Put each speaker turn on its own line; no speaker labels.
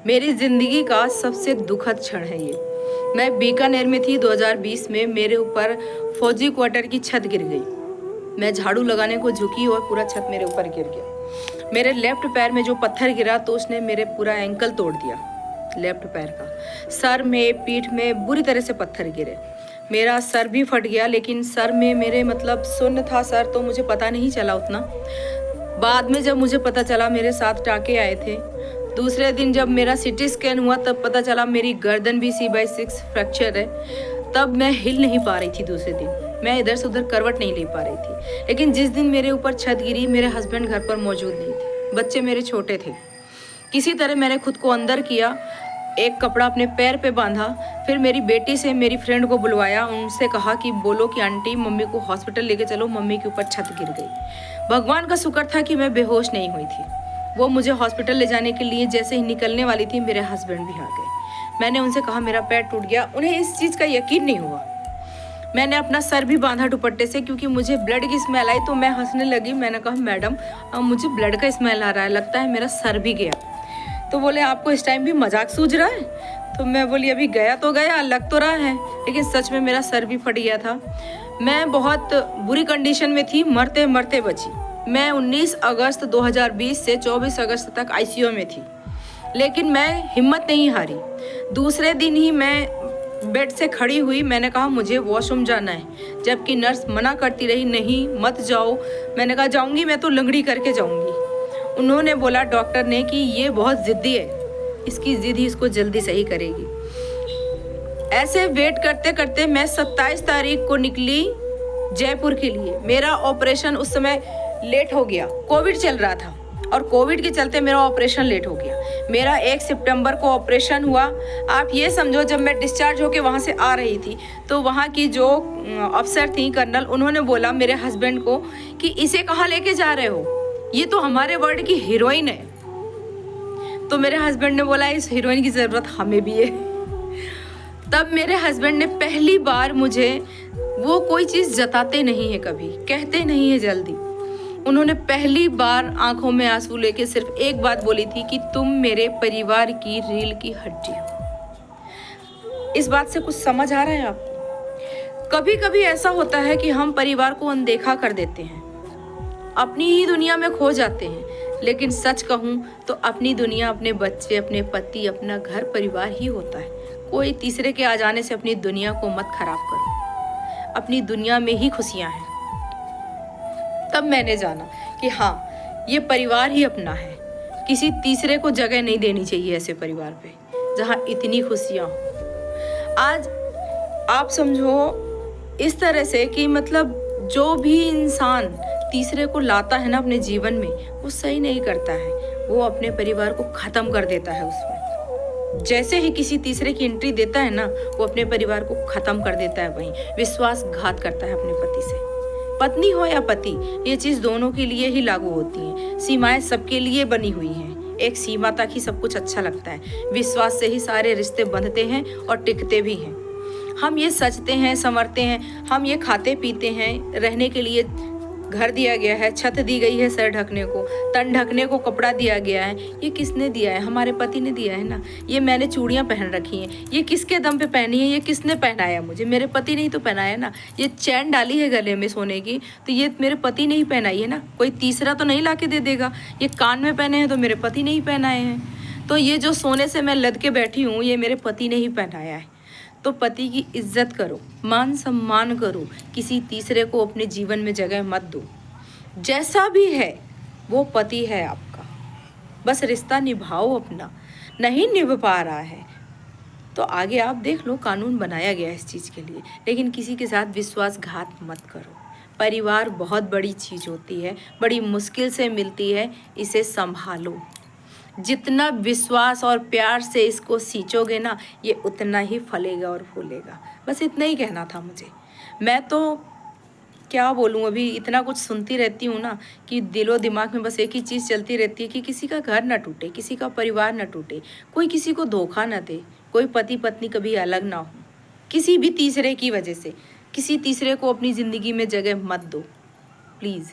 मेरी ज़िंदगी का सबसे दुखद क्षण है ये। मैं बीकानेर में थी 2020 में, मेरे ऊपर फौजी क्वार्टर की छत गिर गई। मैं झाड़ू लगाने को झुकी और पूरा छत मेरे ऊपर गिर गया। मेरे लेफ्ट पैर में जो पत्थर गिरा तो उसने मेरे पूरा एंकल तोड़ दिया, लेफ्ट पैर का। सर में, पीठ में बुरी तरह से पत्थर गिरे। मेरा सर भी फट गया, लेकिन सर में मेरे मतलब शून्य था सर, तो मुझे पता नहीं चला उतना। बाद में जब मुझे पता चला, मेरे साथ टाँके आए थे। दूसरे दिन जब मेरा सीटी स्कैन हुआ तब पता चला मेरी गर्दन भी C/6 फ्रैक्चर है। तब मैं हिल नहीं पा रही थी। दूसरे दिन मैं इधर से उधर करवट नहीं ले पा रही थी। लेकिन जिस दिन मेरे ऊपर छत गिरी, मेरे हस्बैंड घर पर मौजूद नहीं थे, बच्चे मेरे छोटे थे। किसी तरह मैंने खुद को अंदर किया, एक कपड़ा अपने पैर पे बांधा। फिर मेरी बेटी से मेरी फ्रेंड को बुलवाया, उनसे कहा कि बोलो कि आंटी मम्मी को हॉस्पिटल लेके चलो, मम्मी के ऊपर छत गिर गई। भगवान का शुक्र था कि मैं बेहोश नहीं हुई थी। वो मुझे हॉस्पिटल ले जाने के लिए जैसे ही निकलने वाली थी, मेरे हस्बैंड भी आ गए। मैंने उनसे कहा मेरा पैर टूट गया। उन्हें इस चीज़ का यकीन नहीं हुआ। मैंने अपना सर भी बांधा दुपट्टे से, क्योंकि मुझे ब्लड की स्मेल आई तो मैं हंसने लगी। मैंने कहा मैडम मुझे ब्लड का स्मेल आ रहा है, लगता है मेरा सर भी गया। तो बोले आपको इस टाइम भी मजाक सूझ रहा है? तो मैं बोली अभी गया तो गया, लग तो रहा है, लेकिन सच में मेरा सर भी फट गया था। मैं बहुत बुरी कंडीशन में थी, मरते मरते बची। मैं 19 अगस्त 2020 से 24 अगस्त तक ICU में थी, लेकिन मैं हिम्मत नहीं हारी। दूसरे दिन ही मैं बेड से खड़ी हुई। मैंने कहा मुझे वॉशरूम जाना है, जबकि नर्स मना करती रही, नहीं मत जाओ। मैंने कहा जाऊंगी, मैं तो लंगड़ी करके जाऊंगी। उन्होंने बोला, डॉक्टर ने, कि ये बहुत ज़िद्दी है, इसकी ज़िद ही इसको जल्दी सही करेगी। ऐसे वेट करते करते मैं 27 तारीख को निकली जयपुर के लिए। मेरा ऑपरेशन उस समय लेट हो गया, कोविड चल रहा था और कोविड के चलते मेरा ऑपरेशन लेट हो गया। मेरा 1 सितंबर को ऑपरेशन हुआ। आप ये समझो, जब मैं डिस्चार्ज होके वहाँ से आ रही थी तो वहाँ की जो अफसर थी, कर्नल, उन्होंने बोला मेरे हस्बैंड को कि इसे कहाँ लेके जा रहे हो, ये तो हमारे वर्ल्ड की हीरोइन है। तो मेरे हस्बैंड ने बोला इस हीरोइन की ज़रूरत हमें भी है। तब मेरे हस्बैंड ने पहली बार मुझे, वो कोई चीज़ जताते नहीं है, कभी कहते नहीं है जल्दी, उन्होंने पहली बार आंखों में आंसू लेके सिर्फ एक बात बोली थी कि तुम मेरे परिवार की रीढ़ की हड्डी हो। इस बात से कुछ समझ आ रहा है आपको? कभी कभी ऐसा होता है कि हम परिवार को अनदेखा कर देते हैं, अपनी ही दुनिया में खो जाते हैं। लेकिन सच कहूँ तो अपनी दुनिया अपने बच्चे, अपने पति, अपना घर परिवार ही होता है। कोई तीसरे के आ जाने से अपनी दुनिया को मत खराब करो, अपनी दुनिया में ही खुशियाँ हैं। तब मैंने जाना कि हाँ, ये परिवार ही अपना है, किसी तीसरे को जगह नहीं देनी चाहिए ऐसे परिवार पे जहाँ इतनी खुशियाँ हो। आज आप समझो इस तरह से कि मतलब जो भी इंसान तीसरे को लाता है ना अपने जीवन में, वो सही नहीं करता है, वो अपने परिवार को ख़त्म कर देता है उसमें। जैसे ही किसी तीसरे की एंट्री देता है ना, वो अपने परिवार को ख़त्म कर देता है, वहीं विश्वासघात करता है अपने पति से। पत्नी हो या पति, ये चीज़ दोनों के लिए ही लागू होती है। सीमाएं सबके लिए बनी हुई हैं, एक सीमा तक ही सब कुछ अच्छा लगता है। विश्वास से ही सारे रिश्ते बंधते हैं और टिकते भी हैं। हम ये सचते हैं, संवरते हैं, हम ये खाते पीते हैं। रहने के लिए घर दिया गया है, छत दी गई है, सर ढकने को, तन ढकने को कपड़ा दिया गया है। ये किसने दिया है? हमारे पति ने दिया है ना। ये मैंने चूड़ियाँ पहन रखी हैं, ये किसके दम पे पहनी है? ये किसने पहनाया मुझे? मेरे पति ने ही तो पहनाया ना। ये चैन डाली है गले में सोने की, तो ये मेरे पति ने ही पहनाई है ना, कोई तीसरा तो नहीं ला के दे देगा। ये कान में पहने हैं तो मेरे पति ने ही पहनाए हैं। तो ये जो सोने से मैं लद के बैठी हूँ, ये मेरे पति ने ही पहनाया है। तो पति की इज्जत करो, मान सम्मान करो, किसी तीसरे को अपने जीवन में जगह मत दो। जैसा भी है वो पति है आपका, बस रिश्ता निभाओ अपना। नहीं निभ पा रहा है तो आगे आप देख लो, कानून बनाया गया है इस चीज़ के लिए, लेकिन किसी के साथ विश्वासघात मत करो। परिवार बहुत बड़ी चीज़ होती है, बड़ी मुश्किल से मिलती है, इसे संभालो। जितना विश्वास और प्यार से इसको सींचोगे ना, ये उतना ही फलेगा और फूलेगा। बस इतना ही कहना था मुझे। मैं तो क्या बोलूँ, अभी इतना कुछ सुनती रहती हूँ ना कि दिलो दिमाग में बस एक ही चीज़ चलती रहती है कि किसी का घर ना टूटे, किसी का परिवार ना टूटे, कोई किसी को धोखा ना दे, कोई पति पत्नी कभी अलग ना हो किसी भी तीसरे की वजह से। किसी तीसरे को अपनी ज़िंदगी में जगह मत दो प्लीज़।